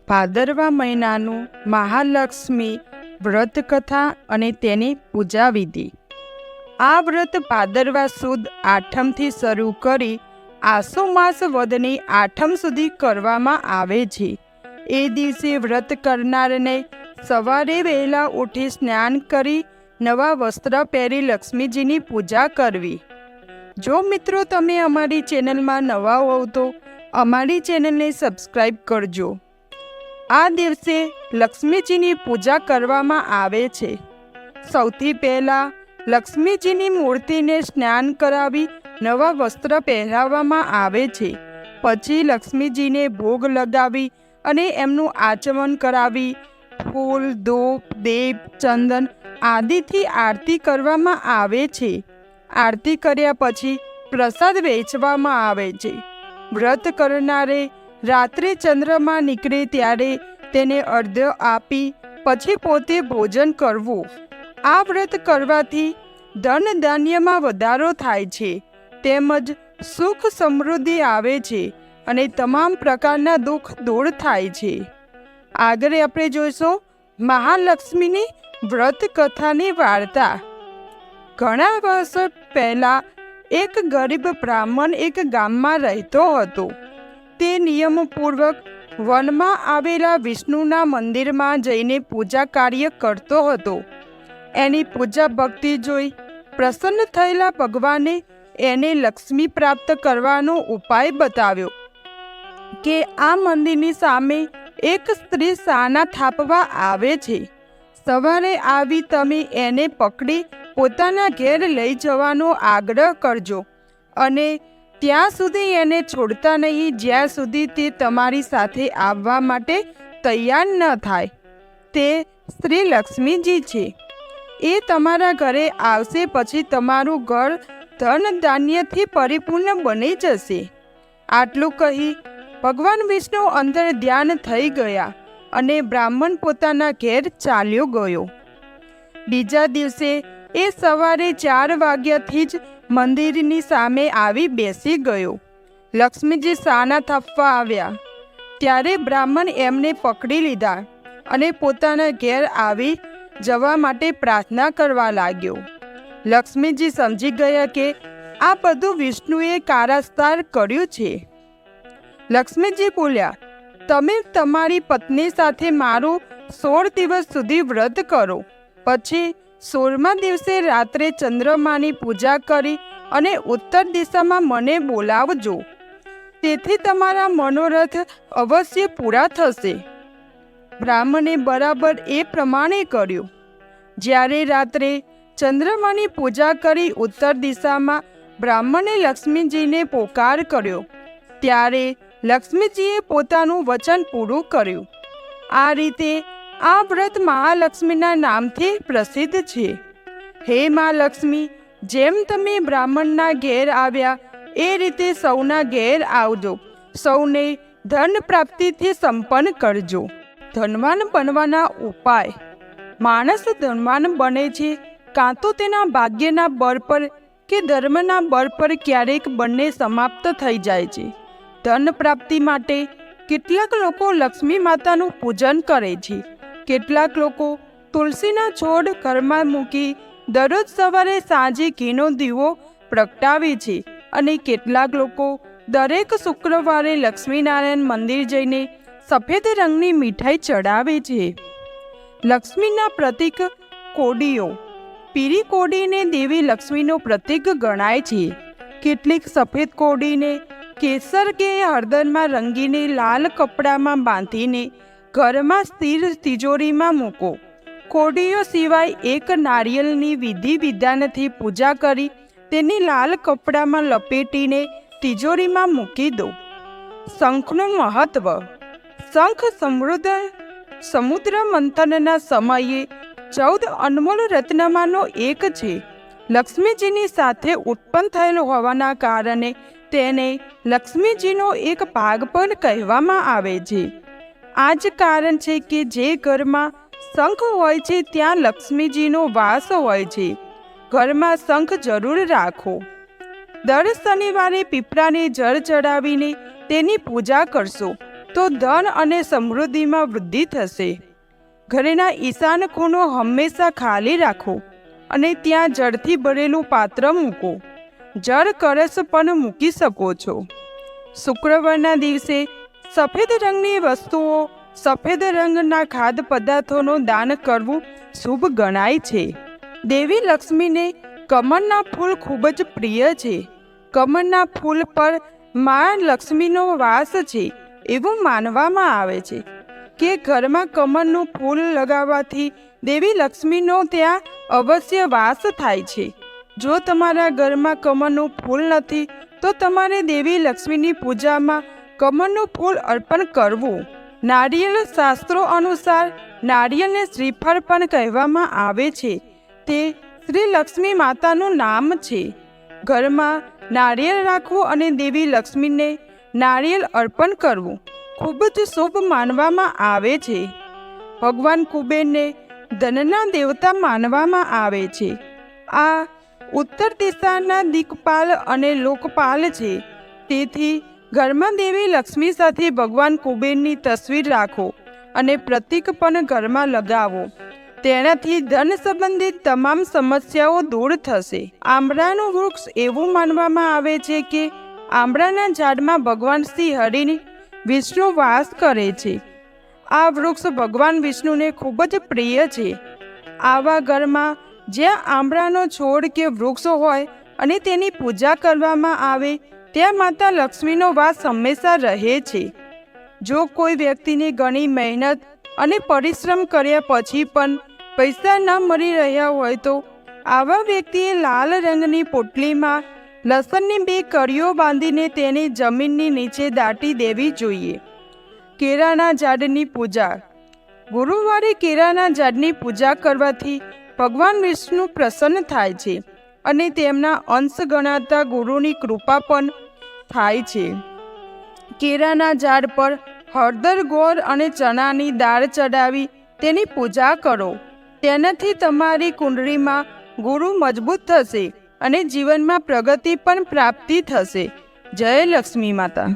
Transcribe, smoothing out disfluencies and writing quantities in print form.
ભાદરવા મહિનાનું મહાલક્ષ્મી વ્રત કથા અને તેની પૂજા વિધિ। આ વ્રત ભાદરવા સુદ આઠમથી શરૂ કરી આસો માસ વદની આઠમ સુધી કરવામાં આવે છે। એ દિવસે વ્રત કરનારને સવારે વહેલા ઉઠી સ્નાન કરી નવા વસ્ત્ર પહેરી લક્ષ્મીજીની પૂજા કરવી। જો મિત્રો તમે અમારી ચેનલમાં નવા હોવ તો અમારી ચેનલને સબસ્ક્રાઈબ કરજો। આ દિવસે લક્ષ્મીજીની પૂજા કરવામાં આવે છે। સૌથી પહેલાં લક્ષ્મીજીની મૂર્તિને સ્નાન કરાવી નવા વસ્ત્ર પહેરાવવામાં આવે છે। પછી લક્ષ્મીજીને ભોગ લગાવી અને એમનું આચમન કરાવી ફૂલ, ધૂપ, દીપ, ચંદન આદિથી આરતી કરવામાં આવે છે। આરતી કર્યા પછી પ્રસાદ વહેંચવામાં આવે છે। વ્રત કરનારે રાત્રે ચંદ્રમા નીકળે ત્યારે તેને અર્ઘ્ય આપી પછી પોતે ભોજન કરવું। આ વ્રત કરવાથી ધન ધાન્યમાં વધારો થાય છે તેમજ સુખ સમૃદ્ધિ આવે છે અને તમામ પ્રકારના દુઃખ દૂર થાય છે। આગળ આપણે જોઈશું મહાલક્ષ્મીની વ્રત કથાની વાર્તા। ઘણા વર્ષો પહેલાં એક ગરીબ બ્રાહ્મણ એક ગામમાં રહેતો હતો। તે નિયમપૂર્વક વનમાં આવેલા વિષ્ણુના મંદિરમાં જઈને પૂજા કાર્ય કરતો હતો। એની પૂજા ભક્તિ જોઈ પ્રસન્ન થયેલા ભગવાને એને લક્ષ્મી પ્રાપ્ત કરવાનો ઉપાય બતાવ્યો કે આ મંદિરની સામે એક સ્ત્રી સાના થાપવા આવે છે। સવારે આવી તમે એને પકડી પોતાના ઘેર લઈ જવાનો આગ્રહ કરજો અને ત્યાં સુધી એને છોડતા નહીં જ્યાં સુધી તે તમારી સાથે આવવા માટે તૈયાર ન થાય। તે સ્ત્રી લક્ષ્મીજી છે। એ તમારા ઘરે આવશે પછી તમારું ઘર ધન ધાન્યથી પરિપૂર્ણ બની જશે। આટલું કહી ભગવાન વિષ્ણુ અંદર ધ્યાન થઈ ગયા અને બ્રાહ્મણ પોતાના ઘેર ચાલ્યો ગયો। બીજા દિવસે એ સવારે 4 વાગ્યાથી જ મંદિરની સામે આવી બેસી ગયો। લક્ષ્મીજી સાના થાપવા આવ્યા ત્યારે બ્રાહ્મણ એમને પકડી લીધા અને પોતાના ઘેર આવી જવા માટે પ્રાર્થના કરવા લાગ્યો। લક્ષ્મીજી સમજી ગયા કે આ બધું વિષ્ણુએ કારસ્તાર કર્યું છે। લક્ષ્મીજી બોલ્યા, તમે તમારી પત્ની સાથે મારું 16 દિવસ સુધી વ્રત કરો, પછી 16મા દિવસે રાત્રે ચંદ્રમાની પૂજા કરી અને ઉત્તર દિશામાં મને બોલાવજો, તેથી તમારા મનોરથ અવશ્ય પૂરા થશે। બ્રાહ્મણે બરાબર એ પ્રમાણે કર્યું। જ્યારે રાત્રે ચંદ્રમાની પૂજા કરી ઉત્તર દિશામાં બ્રાહ્મણે લક્ષ્મીજીને પોકાર કર્યો ત્યારે લક્ષ્મીજીએ પોતાનું વચન પૂરું કર્યું। આ રીતે આ વ્રત મહાલક્ષ્મીના નામથી પ્રસિદ્ધ છે। હે મા લક્ષ્મી, જેમ તમે બ્રાહ્મણના ઘેર આવ્યા એ રીતે સૌના ઘેર આવજો, સૌને ધન પ્રાપ્તિથી સંપન્ન કરજો। ધનવાન બનવાના ઉપાય। માણસ ધનવાન બને છે કાં તો તેના ભાગ્યના બળ પર કે ધર્મના બળ પર, ક્યારેક બંને સમાપ્ત થઈ જાય છે। ધન પ્રાપ્તિ માટે કેટલાક લોકો લક્ષ્મી માતાનું પૂજન કરે છે। કેટલાક લોકો તુલસીના છોડ ઘરમાં મૂકી દરરોજ સવારે સાંજે ઘીનો દીવો પ્રગટાવે છે અને કેટલાક લોકો દરેક શુક્રવારે લક્ષ્મીનારાયણ મંદિર જઈને સફેદ રંગની મીઠાઈ ચડાવે છે। લક્ષ્મીના પ્રતીક કોડીઓ। પીળી કોડીને દેવી લક્ષ્મીનો પ્રતીક ગણાય છે। કેટલીક સફેદ કોડીને કેસર કે હળદરમાં રંગીને લાલ કપડામાં બાંધીને ઘરમાં સ્થિર તિજોરીમાં મૂકો। કોડીઓ સિવાય એક નારિયેળની વિધિ વિધાનથી પૂજા કરી તેને લાલ કપડામાં લપેટીને તિજોરીમાં મૂકી દો। શંખનું મહત્વ। શંખ સમુદ્ર મંથનના સમયે 14 અનમોલ રત્નમાંનો એક છે। લક્ષ્મીજીની સાથે ઉત્પન્ન થયેલ હોવાના કારણે તેને લક્ષ્મીજીનો એક ભાગ પણ કહેવામાં આવે છે। આ જ કારણ છે કે જે ઘરમાં શંખ હોય છે ત્યાં લક્ષ્મીજીનો વાસ હોય છે। ઘરમાં શંખ જરૂર રાખો। દર શનિવારે પીપળાને જળ ચડાવીને તેની પૂજા કરશો તો ધન અને સમૃદ્ધિમાં વૃદ્ધિ થશે. ઘરેના ઈશાન ખૂણો હંમેશા ખાલી રાખો અને ત્યાં જળથી ભરેલું પાત્ર મૂકો. જળ કળશ પણ મૂકી શકો છો. શુક્રવારના દિવસે સફેદ રંગની વસ્તુઓ, સફેદ રંગના ખાદ્ય પદાર્થોનું દાન કરવું શુભ ગણાય છે. દેવી લક્ષ્મીને કમળના ફૂલ ખૂબ જ પ્રિય છે. કમળના ફૂલ પર મા લક્ષ્મીનો વાસ છે એવું માનવામાં આવે છે કે ઘરમાં કમળનું ફૂલ લગાવવાથી દેવી લક્ષ્મીનો ત્યાં અવશ્ય વાસ થાય છે. જો તમારા ઘરમાં કમળનું ફૂલ નથી તો તમારે દેવી લક્ષ્મીની પૂજામાં કમળનું ફૂલ અર્પણ કરવું. નારિયેળ શાસ્ત્રો અનુસાર નારિયેળને શ્રીફળ પણ કહેવામાં આવે છે. તે શ્રી લક્ષ્મી માતાનું નામ છે. ઘરમાં નારિયેળ રાખવું અને દેવી લક્ષ્મીને નારિયેળ અર્પણ કરવું ખૂબ જ શુભ માનવામાં આવે છે. ભગવાન કુબેરને ધનના દેવતા માનવામાં આવે છે. આ ઉત્તર દિશાના દિક્પાલ અને લોકપાલ છે. તેથી ઘરમાં દેવી લક્ષ્મી સાથે ભગવાન કુબેરની તસવીર રાખો અને પ્રતીક પણ ઘરમાં લગાવો. તેનાથી ધન સંબંધિત તમામ સમસ્યાઓ દૂર થશે. આંબળાનું વૃક્ષ એવું માનવામાં આવે છે કે આંબળાના ઝાડમાં ભગવાન શ્રી હરિ વિષ્ણુ વાસ કરે છે. આ વૃક્ષ ભગવાન વિષ્ણુને ખૂબ જ પ્રિય છે. આવા ઘરમાં જ્યાં આંબળાનો છોડ કે વૃક્ષ હોય અને તેની પૂજા કરવામાં આવે ત્યાં માતા લક્ષ્મીનો વાસ હંમેશા રહે છે. જો કોઈ વ્યક્તિને ઘણી મહેનત અને પરિશ્રમ કર્યા પછી પણ પૈસા ન મળી રહ્યા હોય તો આવા વ્યક્તિએ લાલ રંગની પોટલીમાં લસણની 2 કળીઓ બાંધીને તેને જમીનની નીચે દાટી દેવી જોઈએ. કેળાના ઝાડની પૂજા. ગુરુવારે કેળાના ઝાડની પૂજા કરવાથી ભગવાન વિષ્ણુ પ્રસન્ન થાય છે અને તેમના અંશ ગણાતા ગુરુની કૃપા પણ થાય છે. કેળાના ઝાડ પર હળદર, ગોળ અને ચણાની દાળ ચડાવી તેની પૂજા કરો. તેનાથી તમારી કુંડળીમાં ગુરુ મજબૂત થશે અને જીવનમાં પ્રગતિ પણ પ્રાપ્તિ થશે. જય લક્ષ્મી માતા.